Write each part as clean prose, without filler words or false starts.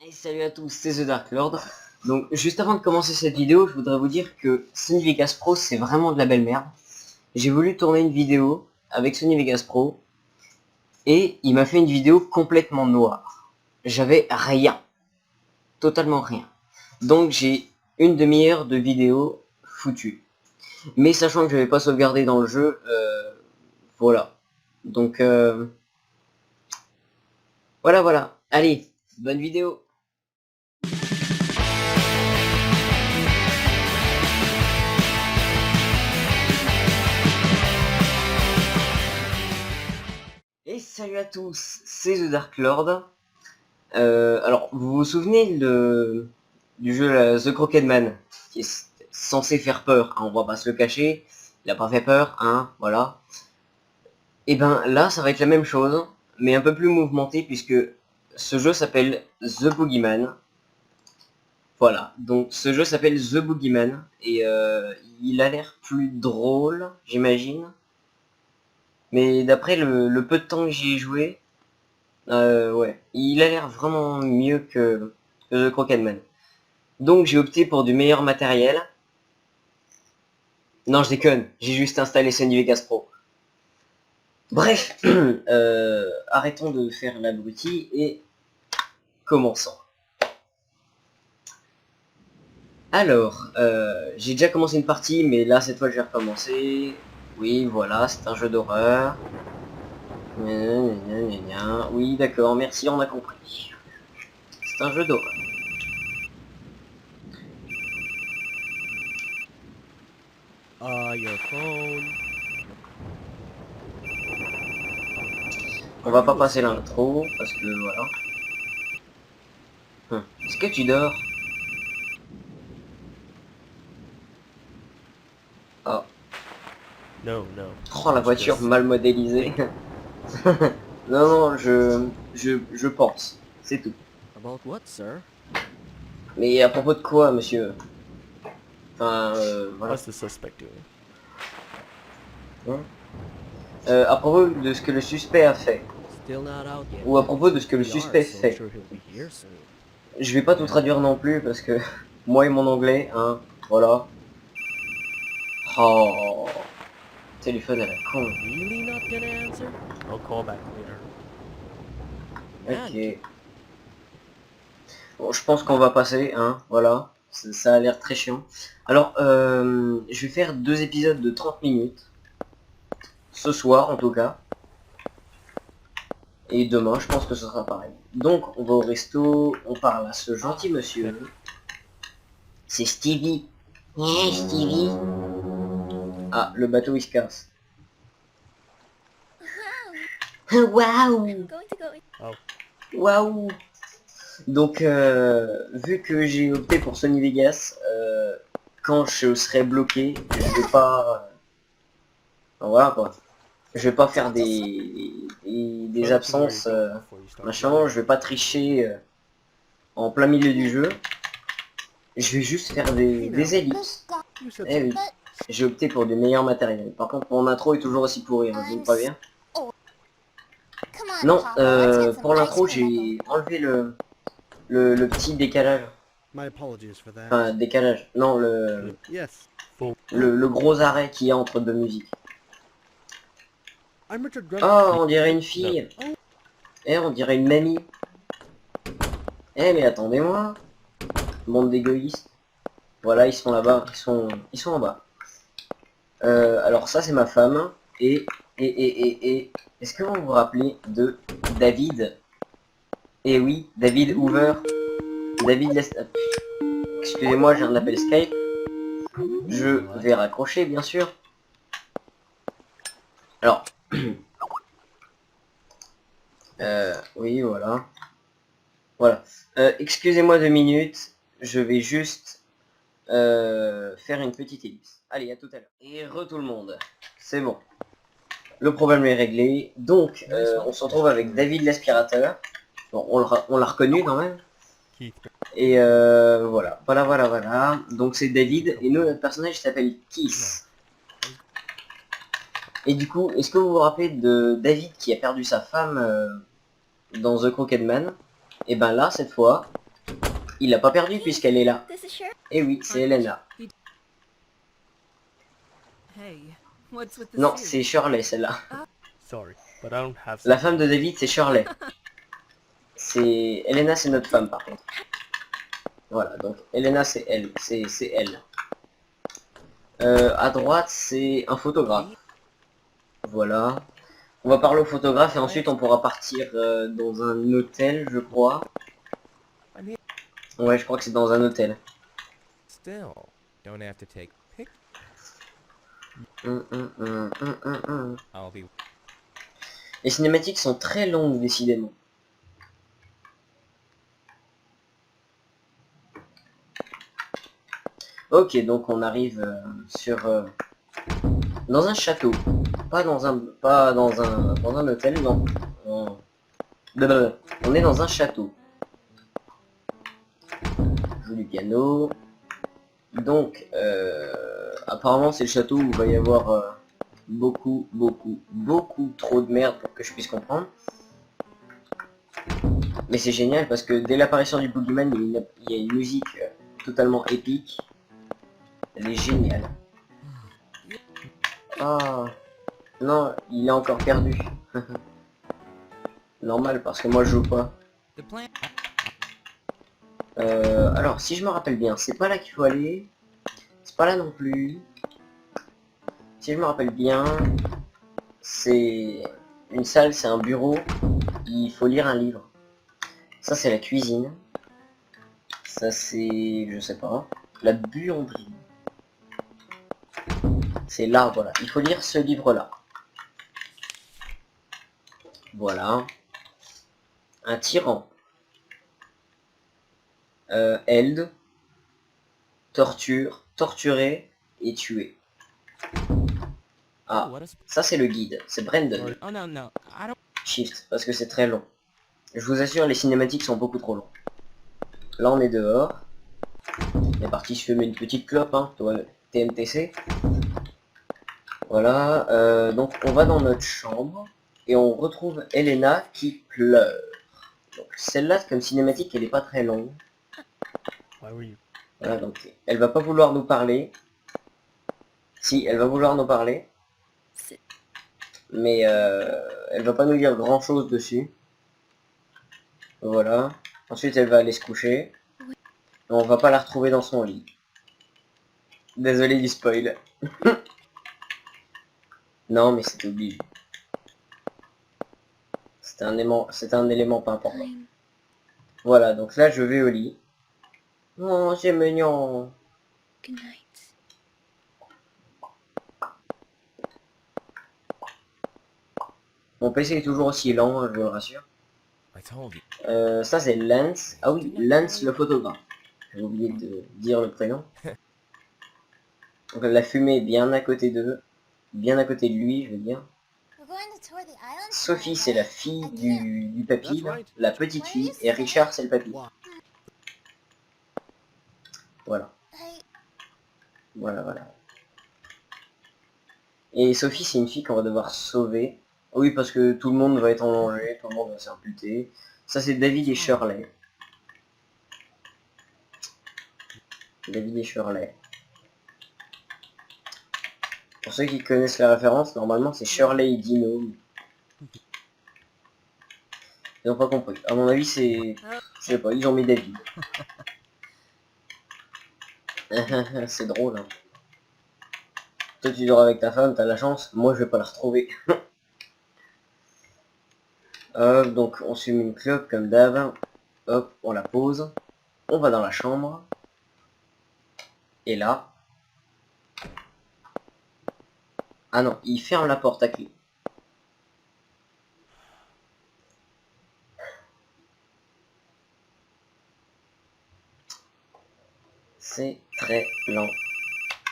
Et salut à tous, c'est The Dark Lord. Donc juste avant de commencer cette vidéo, je voudrais vous dire que Sony Vegas Pro c'est vraiment de la belle merde. J'ai voulu tourner une vidéo avec Sony Vegas Pro et il m'a fait une vidéo complètement noire. J'avais rien, totalement rien. Donc j'ai une demi-heure de vidéo foutue. Mais sachant que je n'avais pas sauvegardé dans le jeu, voilà. Donc voilà. Allez, bonne vidéo. Et salut à tous, c'est The Dark Lord. Alors, vous vous souvenez du jeu The Crooked Man, qui est censé faire peur, hein, on va pas se le cacher, il a pas fait peur, hein, voilà. Et ben là, ça va être la même chose, mais un peu plus mouvementé, puisque ce jeu s'appelle The Boogeyman. Voilà, donc ce jeu s'appelle The Boogeyman, et il a l'air plus drôle, j'imagine. Mais d'après le peu de temps que j'y ai joué, ouais, il a l'air vraiment mieux que The Crooked Man. Donc j'ai opté pour du meilleur matériel. Non, je déconne, j'ai juste installé Sony Vegas Pro. Bref, arrêtons de faire l'abruti et commençons. Alors, j'ai déjà commencé une partie, mais là cette fois je vais recommencer. Oui, voilà, c'est un jeu d'horreur. Oui, d'accord, merci, on a compris. C'est un jeu d'horreur. Your phone. On va pas passer l'intro, parce que voilà. Est-ce que tu dors? Oh. No. Oh, la voiture mal modélisée. Non, je pense. C'est tout. About what, sir? Mais à propos de quoi, monsieur? Enfin, voilà. What's the suspect doing? Hein, à propos de ce que le suspect a fait. Still not out yet. Ou à propos de ce que le We are, suspect so I'm fait. sure he'll be here soon. Je vais pas tout traduire non plus, parce que moi et mon anglais, hein, voilà. Oh, téléphone à la con. Really not gonna answer? I'll call back later. Ok. Bon, je pense qu'on va passer, hein, voilà. Ça a l'air très chiant. Alors, je vais faire 2 épisodes de 30 minutes. Ce soir, en tout cas. Et demain, je pense que ce sera pareil. Donc, on va au resto, on parle à ce gentil monsieur. C'est Stevie. Hey, Stevie. Ah, le bateau, il se casse. Waouh. Oh. Waouh. Donc, vu que j'ai opté pour Sony Vegas, quand je serai bloqué, je vais pas... voilà, quoi. Je vais pas faire des absences, machin, je vais pas tricher en plein milieu du jeu. Je vais juste faire des ellipses. Eh oui, j'ai opté pour du meilleur matériel. Par contre, mon intro est toujours aussi pourri, hein, je vous le préviens. Non, pour l'intro, j'ai enlevé le petit décalage. My apologies for that. Enfin, décalage. Non, Yes. le gros arrêt qu'il y a entre deux musiques. I'm Richard Grant. Oh, on dirait une fille. Eh, on dirait une mamie. Eh, mais attendez-moi. Bande d'égoïstes. Voilà, ils sont là-bas. Ils sont en bas. Alors ça, c'est ma femme. Et... Est-ce que vous vous rappelez de David? Eh oui, David Hoover. David excusez-moi, j'ai un appel Skype. Je vais raccrocher, bien sûr. Alors... oui, voilà. Voilà. Excusez-moi 2 minutes. Je vais juste faire une petite ellipse. Allez, à tout à l'heure. Et tout le monde. C'est bon. Le problème est réglé. Donc, on se retrouve avec David l'aspirateur. Bon, on l'a reconnu quand même. Et voilà. Donc c'est David. Et nous, notre personnage s'appelle Kiss. Et du coup, est-ce que vous vous rappelez de David qui a perdu sa femme dans The Crooked Man? Et ben là, cette fois, Il l'a pas perdu puisqu'elle est là. This is Shirley. Et oui, c'est Elena. Hey, what's with the Non, suit? c'est Shirley celle-là. Sorry, but I don't have La femme de David, c'est Shirley. C'est Elena, c'est notre femme par contre. Voilà, donc Elena, c'est elle. C'est elle. À droite, c'est un photographe. Voilà. On va parler au photographe et ensuite on pourra partir dans un hôtel, je crois. Ouais, je crois que c'est dans un hôtel. Still, don't have to take pic. I'll be. Les cinématiques sont très longues, décidément. Ok, donc on arrive dans un château, pas dans un hôtel, non. On est dans un château. Je joue du piano. Donc, apparemment c'est le château où il va y avoir beaucoup trop de merde pour que je puisse comprendre. Mais c'est génial parce que dès l'apparition du Boogeyman, il y a une musique totalement épique. Elle est géniale. Ah non, il est encore perdu. Normal parce que moi je joue pas. Alors si je me rappelle bien, c'est pas là qu'il faut aller. C'est pas là non plus. Si je me rappelle bien, c'est une salle, c'est un bureau. Il faut lire un livre. Ça c'est la cuisine. Ça c'est, je sais pas, la buanderie. C'est là, voilà. Il faut lire ce livre-là. Voilà. Un tyran. Eld. Torture. Torturer et tuer. Ah, ça c'est le guide. C'est Brandon. Oh no, no, I don't. Shift, parce que c'est très long. Je vous assure, les cinématiques sont beaucoup trop longs. Là, on est dehors. On est parti se fumer une petite clope, hein, toi, TMTC. Voilà, donc on va dans notre chambre et on retrouve Elena qui pleure. Donc celle-là, comme cinématique, elle est pas très longue. Why were you? Voilà, donc elle va pas vouloir nous parler. Si, elle va vouloir nous parler. Mais elle va pas nous dire grand chose dessus. Voilà. Ensuite, elle va aller se coucher. Et on va pas la retrouver dans son lit. Désolé du spoil. Non, mais c'est obligé. C'est un élément pas important. Voilà, donc là, je vais au lit. Oh, c'est mignon. Good night. Mon PC est toujours aussi lent, hein, je vous le rassure. I told you. Ça, c'est Lance. Ah oui, Lance le photographe. J'ai oublié de dire le prénom. Donc la fumée est bien à côté d'eux. Bien à côté de lui, je veux dire. Sophie, c'est la fille du papy, là, la petite fille, et Richard, c'est le papy. Voilà. Voilà. Et Sophie, c'est une fille qu'on va devoir sauver. Oui, parce que tout le monde va être en danger, tout le monde va s'imputer. Ça, c'est David et Shirley. David et Shirley. Pour ceux qui connaissent la référence, normalement, c'est Shirley et Dino. Ils n'ont pas compris. À mon avis, c'est... Je sais pas, ils ont mis David. C'est drôle, hein. Toi, tu dors avec ta femme, t'as la chance. Moi, je vais pas la retrouver. Hop, donc, on fume une clope comme d'hab. Hop, on la pose. On va dans la chambre. Et là... Ah non, il ferme la porte à clé. C'est très lent.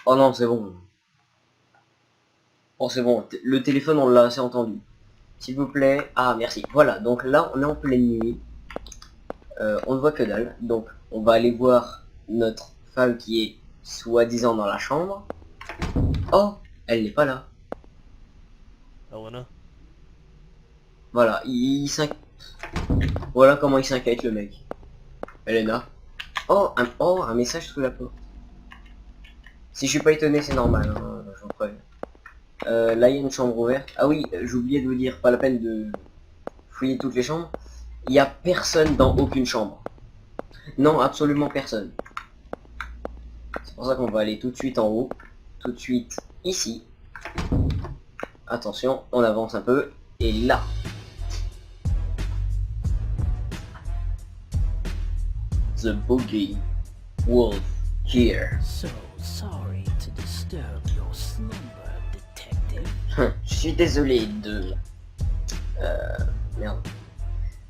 Oh non, c'est bon. Oh, c'est bon. Le téléphone, on l'a assez entendu. S'il vous plaît. Ah, merci. Voilà, donc là, on est en pleine nuit. On ne voit que dalle. Donc, on va aller voir notre femme qui est soi-disant dans la chambre. Oh, elle n'est pas là. Elena? Voilà, Voilà comment il s'inquiète, le mec. Elena. Oh, un message sous la porte. Si je suis pas étonné, c'est normal, hein, j'en préviens. Là, il y a une chambre ouverte. Ah oui, j'ai oublié de vous dire, pas la peine de fouiller toutes les chambres. Il y a personne dans aucune chambre. Non, absolument personne. C'est pour ça qu'on va aller tout de suite en haut. Tout de suite ici. Attention, on avance un peu. Et là. The boogie wolf here. So sorry to disturb your slumber, detective. Je suis désolé de... Merde.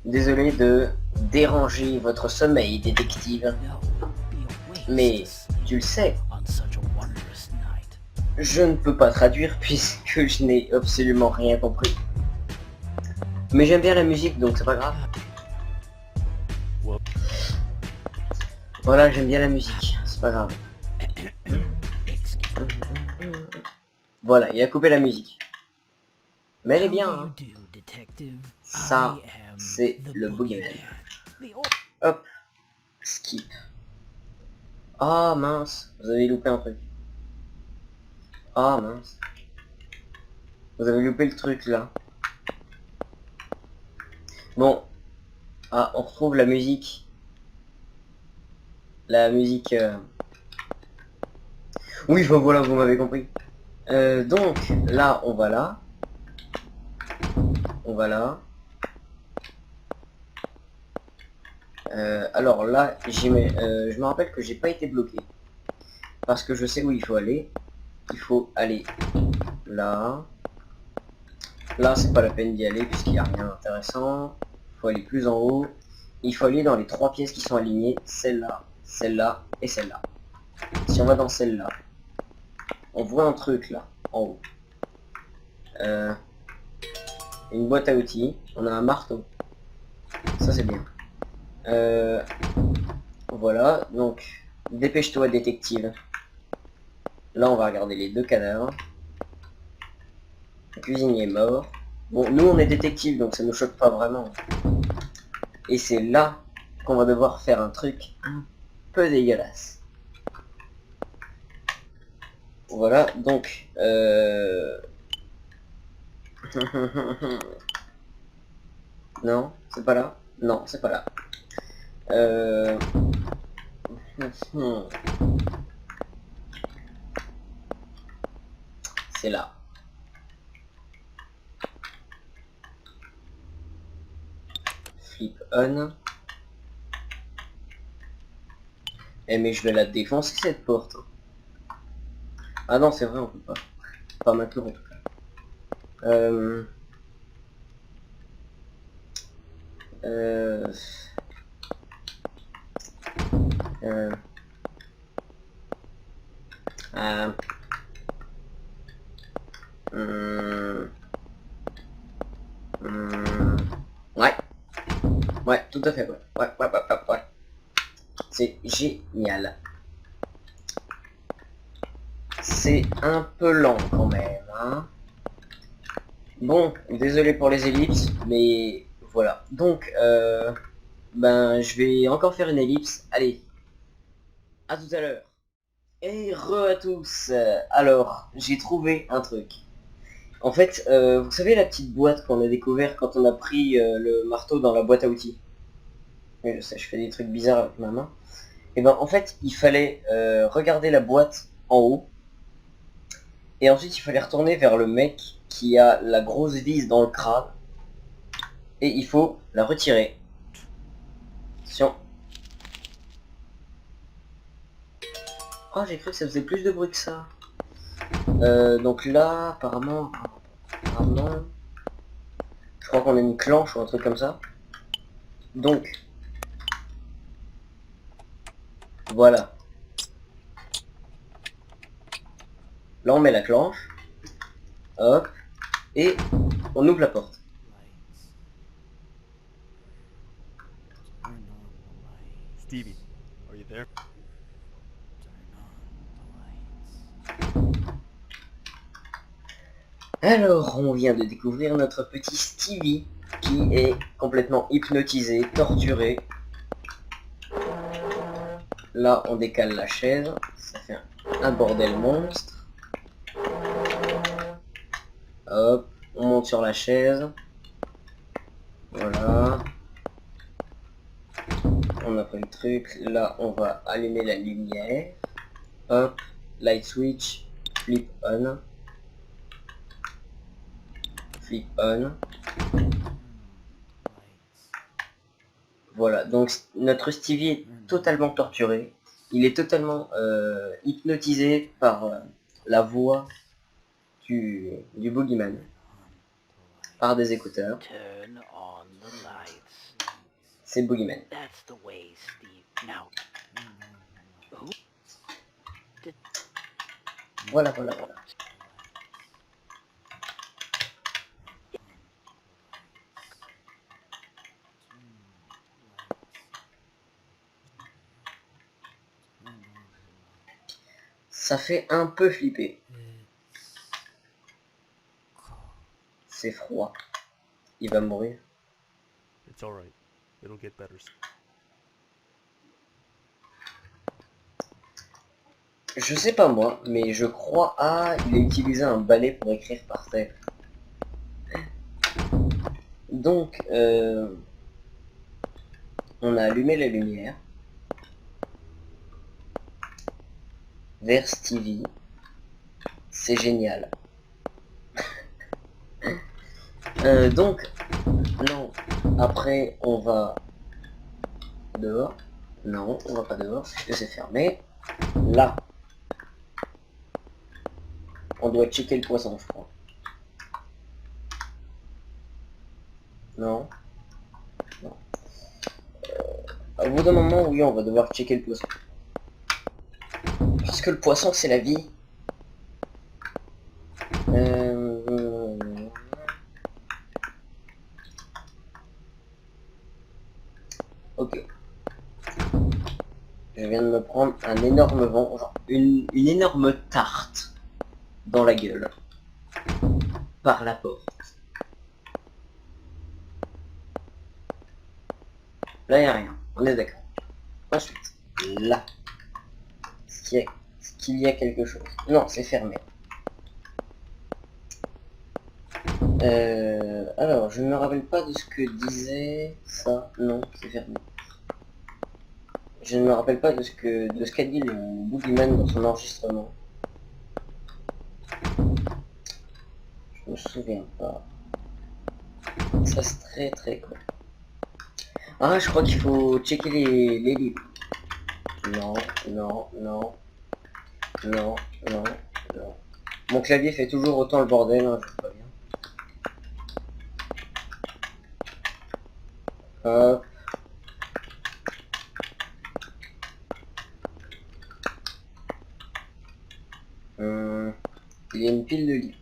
Désolé de déranger votre sommeil, détective. No, be awake Mais, to sleep tu le sais, on such a wondrous night. je ne peux pas traduire puisque je n'ai absolument rien compris. Mais j'aime bien la musique, donc c'est pas grave. Whoop. Voilà, j'aime bien la musique, c'est pas grave. Excuse Voilà, il a coupé la musique. Mais elle est How bien, do hein. you do, detective? Ça, I am c'est the le boogeyman. The Hop, skip. Ah mince, vous avez loupé un truc. Ah mince. Vous avez loupé le truc là. Bon. Ah, on retrouve la musique. La musique... Oui, enfin voilà, vous m'avez compris. Donc, là, on va là. On va là. Alors là, je me rappelle que j'ai pas été bloqué. Parce que je sais où il faut aller. Il faut aller là. Là, c'est pas la peine d'y aller puisqu'il n'y a rien d'intéressant. Il faut aller plus en haut. Il faut aller dans les 3 pièces qui sont alignées. Celle-là, celle-là et celle-là. Si on va dans celle-là, on voit un truc là, en haut. Une boîte à outils. On a un marteau. Ça c'est bien. Voilà, donc dépêche-toi détective. Là on va regarder les 2 cadavres. Le cuisinier est mort. Bon, nous on est détective donc ça nous choque pas vraiment. Et c'est là qu'on va devoir faire un truc un peu dégueulasse. Voilà, donc non, c'est pas là. Non, c'est pas là. C'est là. Flip on. Eh mais je vais la défoncer cette porte. Ah non, c'est vrai, on peut pas. Pas maintenant en tout cas. Ah. Ouais. Ouais, tout à fait, ouais. Ouais. C'est génial. C'est un peu lent quand même, hein. Bon, désolé pour les ellipses, mais voilà. Donc, ben, je vais encore faire une ellipse. Allez, à tout à l'heure. Et re à tous. Alors, j'ai trouvé un truc. En fait, vous savez la petite boîte qu'on a découvert quand on a pris le marteau dans la boîte à outils. Oui, je sais, je fais des trucs bizarres avec ma main. Et ben, en fait, il fallait regarder la boîte en haut. Et ensuite, il fallait retourner vers le mec qui a la grosse vis dans le crâne. Et il faut la retirer. Attention. Oh, j'ai cru que ça faisait plus de bruit que ça. Donc là, apparemment, je crois qu'on a une clenche ou un truc comme ça. Donc, voilà. Là, on met la clenche. Hop. Et on ouvre la porte. Stevie, are you there? Alors, on vient de découvrir notre petit Stevie qui est complètement hypnotisé, torturé. Là, on décale la chaise. Ça fait un bordel monstre. Hop, on monte sur la chaise. Voilà. On a pris le truc. Là, on va allumer la lumière. Hop, light switch, flip on. Flip on. Voilà, donc notre Stevie est totalement torturé. Il est totalement hypnotisé par la voix du boogeyman. Par des écouteurs. Turn on the lights. C'est boogeyman. That's the way, Steve. Now. Voilà, voilà, voilà. Ça fait un peu flipper. C'est froid. Il va mourir. It's alright. It'll get better. Je sais pas moi, mais je crois... Ah, il a utilisé un balai pour écrire par terre. Donc, on a allumé la lumière. Vers Stevie. C'est génial. Donc, non. Après, on va dehors. Non, on va pas dehors, puisque c'est fermé. Là. On doit checker le poisson, je crois. Non. Non. À bout d'un moment, oui, on va devoir checker le poisson. Parce que le poisson, c'est la vie. Ok. Je viens de me prendre un énorme vent, genre une énorme tarte dans la gueule. Par la porte. Là, il n'y a rien. On est d'accord. Ensuite, là. Est-ce qu'il y a quelque chose? Non, c'est fermé. Alors, je ne me rappelle pas de ce que disait ça. Non, c'est fermé. Je ne me rappelle pas de ce qu'a dit le boogeyman dans son enregistrement. Je me souviens pas. Ça c'est très très cool. Ah, je crois qu'il faut checker les livres. Non, non, non. Non, non, non. Mon clavier fait toujours autant le bordel, hein, je sais pas bien. Hop. Il y a une pile de livres.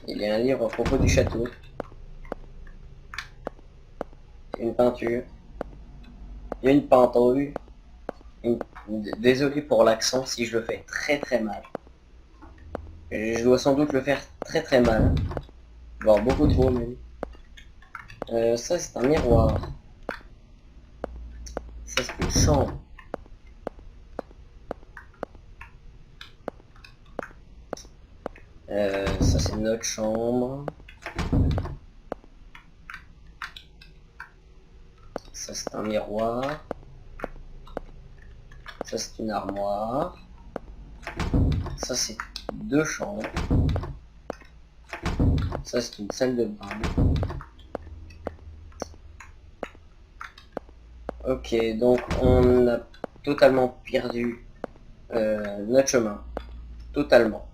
Il y a un livre à propos du château. Une peinture. Il y a une peinture. Désolé pour l'accent si je le fais très très mal. Je dois sans doute le faire très très mal. Voire beaucoup trop même. Ça c'est un miroir. Ça c'est une chambre. Ça c'est notre chambre. Ça c'est un miroir. Ça c'est une armoire. Ça c'est deux chambres. Ça c'est une salle de bain. Ok, donc on a totalement perdu notre chemin. Totalement.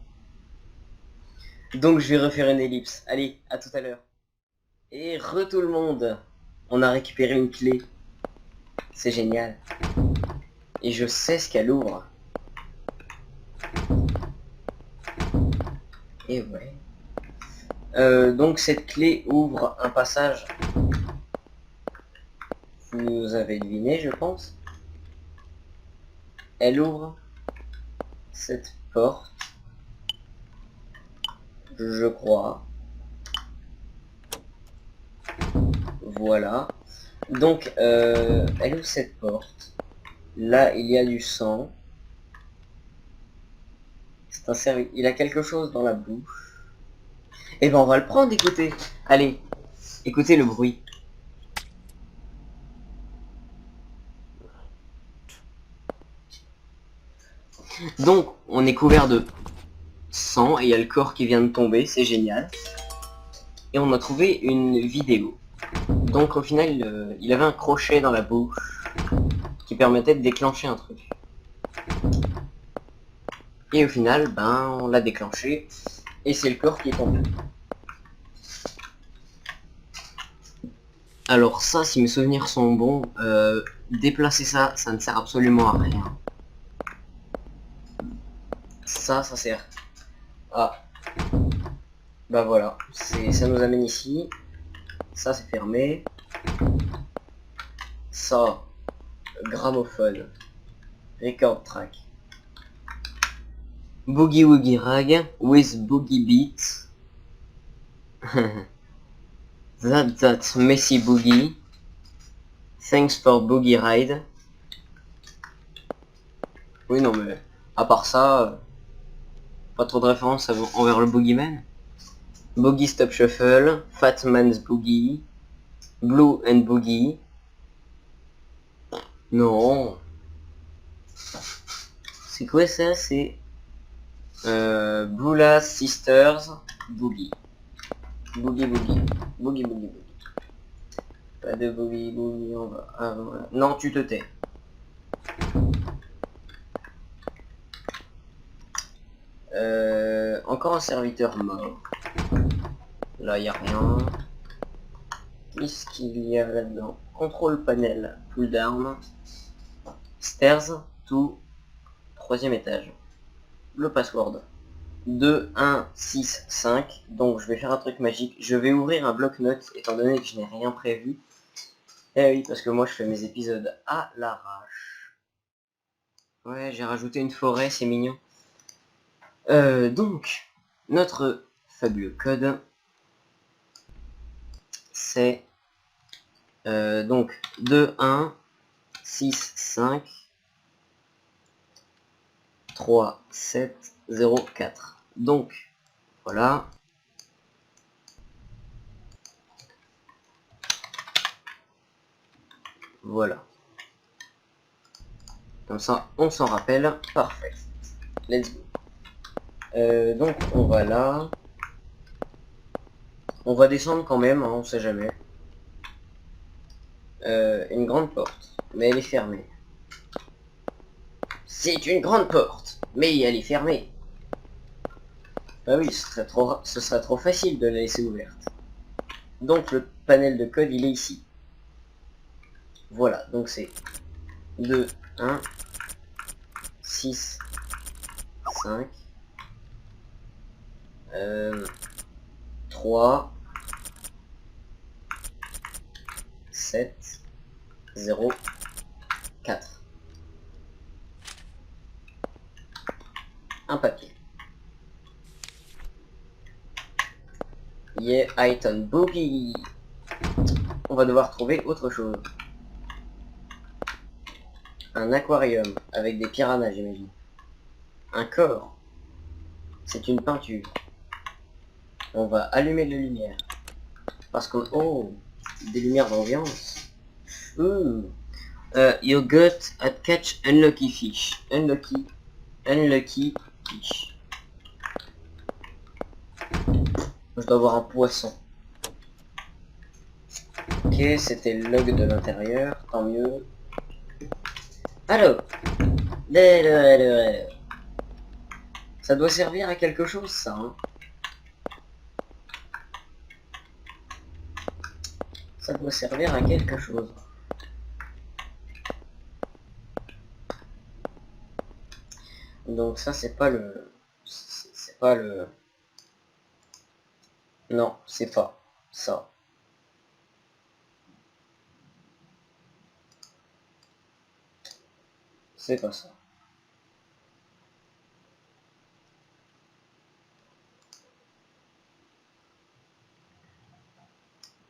Donc je vais refaire une ellipse. Allez, à tout à l'heure. Et tout le monde. On a récupéré une clé. C'est génial. Et je sais ce qu'elle ouvre. Et ouais. Donc cette clé ouvre un passage. Vous avez deviné, je pense. Elle ouvre cette porte. Je crois. Voilà. Donc, elle ouvre cette porte. Là, il y a du sang. C'est un cerveau. Il a quelque chose dans la bouche. Et ben, on va le prendre, écoutez. Allez, écoutez le bruit. Donc, on est couvert de sang et il y a le corps qui vient de tomber, c'est génial. Et on a trouvé une vidéo. Donc, au final, il avait un crochet dans la bouche qui permettait de déclencher un truc. Et au final, ben, on l'a déclenché et c'est le corps qui est tombé. Alors ça, si mes souvenirs sont bons, déplacer ça, ça ne sert absolument à rien. Ça sert à... Bah voilà, ça nous amène ici. Ça, c'est fermé. Ça, gramophone. Record track. Boogie Woogie Rag with Boogie Beats. That's Messy Boogie. Thanks for Boogie Ride. Oui, non, mais à part ça, pas trop de références envers le Boogeyman. Boogie Stop Shuffle, Fat Man's Boogie, Blue and Boogie. Non. C'est quoi ça? C'est Blue Sisters Boogie. Boogie Boogie. Boogie Boogie Boogie. Pas de Boogie Boogie, on va... Ah, voilà. Non, tu te tais. Encore un serviteur mort. Là, y a rien. Qu'est-ce qu'il y a là-dedans? Contrôle panel. Pull down. Stairs to 3e étage. Le password. 2, 1, 6, 5. Donc je vais faire un truc magique. Je vais ouvrir un bloc-notes étant donné que je n'ai rien prévu. Eh oui, parce que moi je fais mes épisodes à l'arrache. Ouais, j'ai rajouté une forêt, c'est mignon. Donc, notre fabuleux code, c'est donc 2, 1, 6, 5, 3, 7, 0, 4. Donc, voilà. Voilà. Comme ça, on s'en rappelle. Parfait. Let's go. Donc, on va là. On va descendre quand même, hein, on sait jamais. Une grande porte, mais elle est fermée. C'est une grande porte, mais elle est fermée. Bah oui, ce serait trop facile de la laisser ouverte. Donc le panel de code, il est ici. Voilà, donc c'est 2, 1, 6, 5, 3, 7, 0, 4. Un papier. Yeah, item boogie. On va devoir trouver autre chose. Un aquarium avec des piranhas, j'imagine. Un corps. C'est une peinture. On va allumer les lumières. Parce qu'on... Oh, des lumières d'ambiance. You got a catch unlucky fish. Unlucky fish. Je dois avoir un poisson. Ok, c'était le log de l'intérieur, tant mieux. Allô. Ça doit servir à quelque chose, ça, hein. Ça doit servir à quelque chose. Donc ça, c'est pas le... C'est pas le... Non, c'est pas ça. C'est pas ça.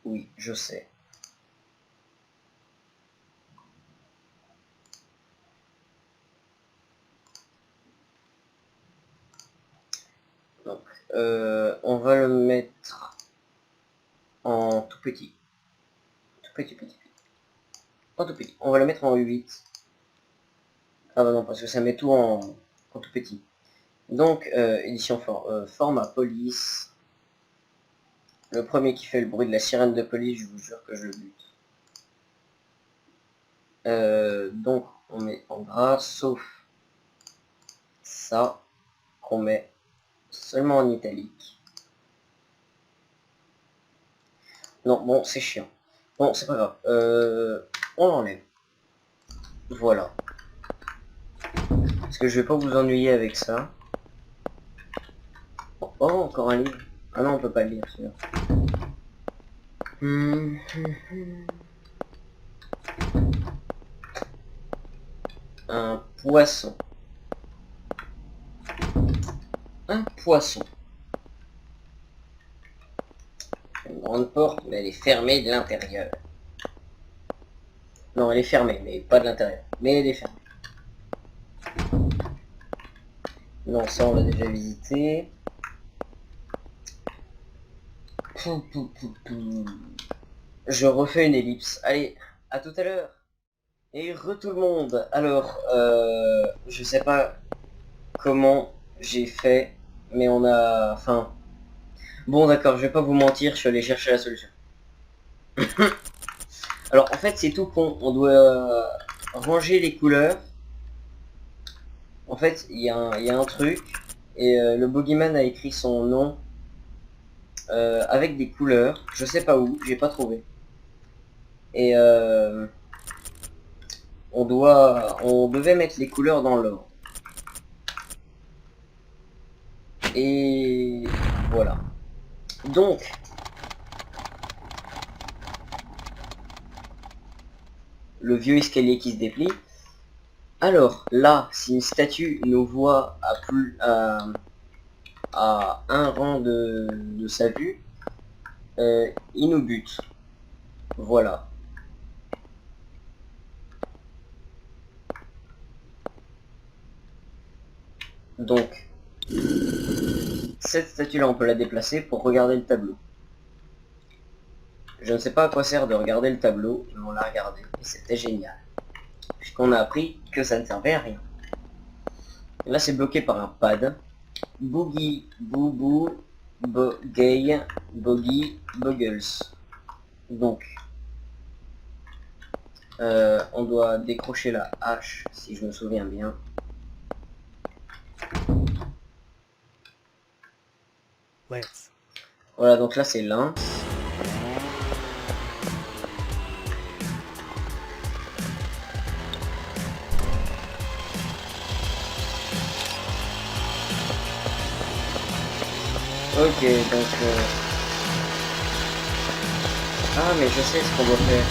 Oui, je sais. On va le mettre en tout petit. Tout petit. En tout petit. On va le mettre en 8. Ah bah non, parce que ça met tout en tout petit. Donc, édition format police. Le premier qui fait le bruit de la sirène de police, je vous jure que je le bute. Donc, on met en gras, sauf ça, qu'on met seulement en italique. Non, bon, c'est chiant. Bon, c'est pas grave. On l'enlève. Voilà. Parce que je vais pas vous ennuyer avec ça. Oh, encore un livre. Ah non, on peut pas le lire, celui-là. Un poisson. Un poisson. Une grande porte, mais elle est fermée de l'intérieur. Non, elle est fermée, mais pas de l'intérieur. Mais elle est fermée. Non, ça on l'a déjà visité. Je refais une ellipse. Allez, à tout à l'heure. Et tout le monde. Alors, je sais pas comment j'ai fait, mais on a... Enfin... Bon d'accord, je vais pas vous mentir, je suis allé chercher la solution. Alors en fait c'est tout con, on doit ranger les couleurs. En fait il y a un truc, et le Boogeyman a écrit son nom avec des couleurs, je sais pas où, j'ai pas trouvé. Et on devait mettre les couleurs dans l'ordre. Et voilà. Donc, le vieux escalier qui se déplie. Alors, là, si une statue nous voit à un rang de sa vue, il nous bute. Voilà. Donc, cette statue-là, on peut la déplacer pour regarder le tableau. Je ne sais pas à quoi sert de regarder le tableau, mais on l'a regardé, et c'était génial. Puisqu'on a appris que ça ne servait à rien. Là, c'est bloqué par un pad. Boogie, boubou, gay, bogey, boggles. Donc, on doit décrocher la hache, si je me souviens bien. Lance. Voilà, donc là c'est Lance. Ok, donc... Ah, mais je sais ce qu'on doit faire.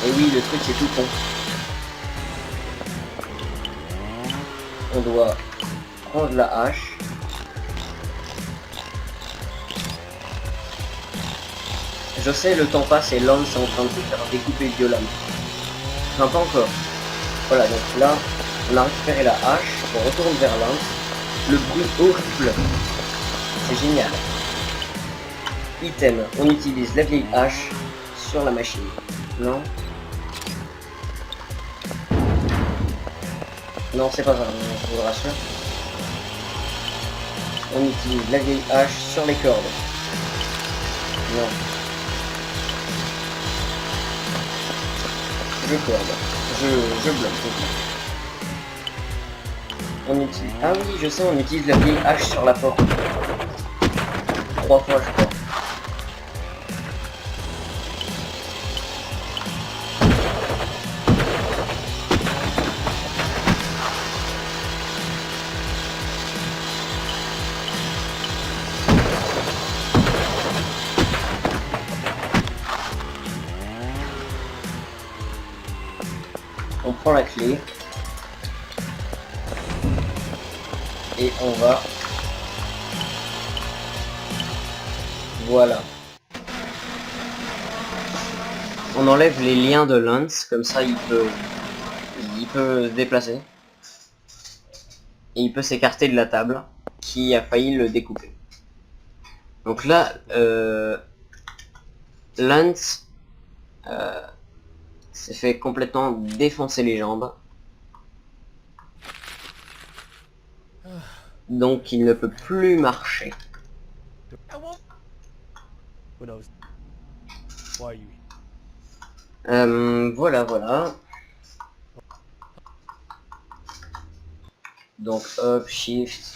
Et oui, le truc c'est tout con. On doit prendre la hache. Je sais, le temps passe et Lance est en train de se faire découper violemment. Enfin, pas encore. Voilà, donc là, on a récupéré la hache, on retourne vers Lance. Le bruit horrible. C'est génial. Item, on utilise la vieille hache sur la machine. Non. Non, c'est pas grave, je vous rassure. On utilise la vieille hache sur les cordes. Non. Je corde. Je bloque. On utilise... Ah oui, je sais, on utilise la vieille hache sur la porte. 3 fois, je crois. On prend la clé. Et on va... Voilà. On enlève les liens de Lance, comme ça il peut se déplacer. Et il peut s'écarter de la table. qui a failli le découper. Donc là, Lance s'est fait complètement défoncer les jambes. Donc il ne peut plus marcher. Who knows? Why are you here? Voilà. Donc hop, shift.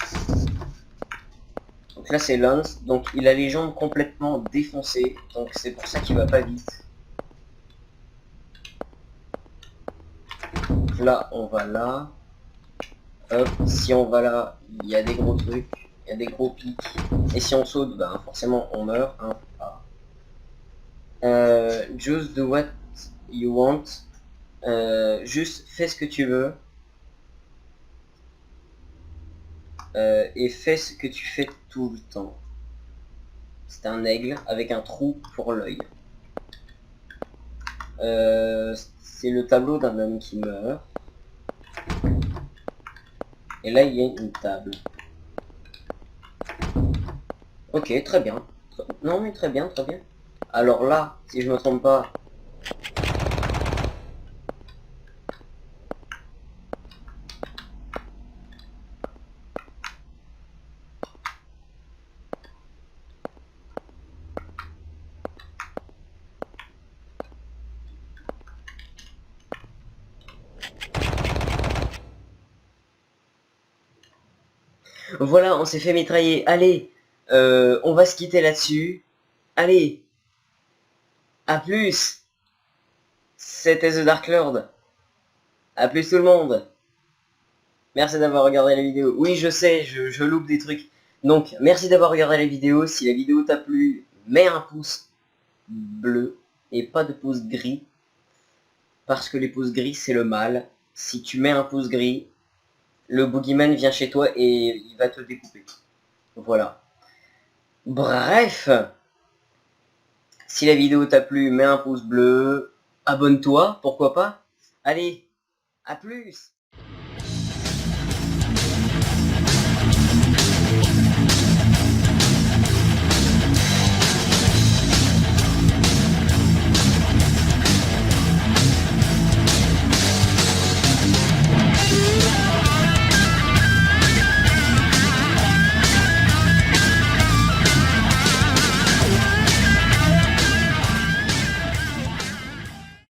Donc là c'est Lance, donc il a les jambes complètement défoncées, donc c'est pour ça qu'il va pas vite. Donc là on va là. Hop, si on va là, il y a des gros trucs, il y a des gros pics. Et si on saute, ben forcément on meurt. Hein. Just do what you want. Juste fais ce que tu veux. Et fais ce que tu fais tout le temps. C'est un aigle avec un trou pour l'œil. C'est le tableau d'un homme qui meurt. Et là il y a une table. Ok, très bien. Non mais très bien. Alors là, si je me trompe pas... Voilà, on s'est fait mitrailler. Allez, on va se quitter là-dessus. Allez, à plus. C'était The Dark Lord. À plus tout le monde. Merci d'avoir regardé la vidéo. Oui, je sais, je loupe des trucs. Donc, merci d'avoir regardé la vidéo. Si la vidéo t'a plu, mets un pouce bleu et pas de pouce gris. Parce que les pouces gris, c'est le mal. Si tu mets un pouce gris, le boogeyman vient chez toi et il va te découper. Voilà. Bref, si la vidéo t'a plu, mets un pouce bleu, abonne-toi, pourquoi pas. Allez, à plus.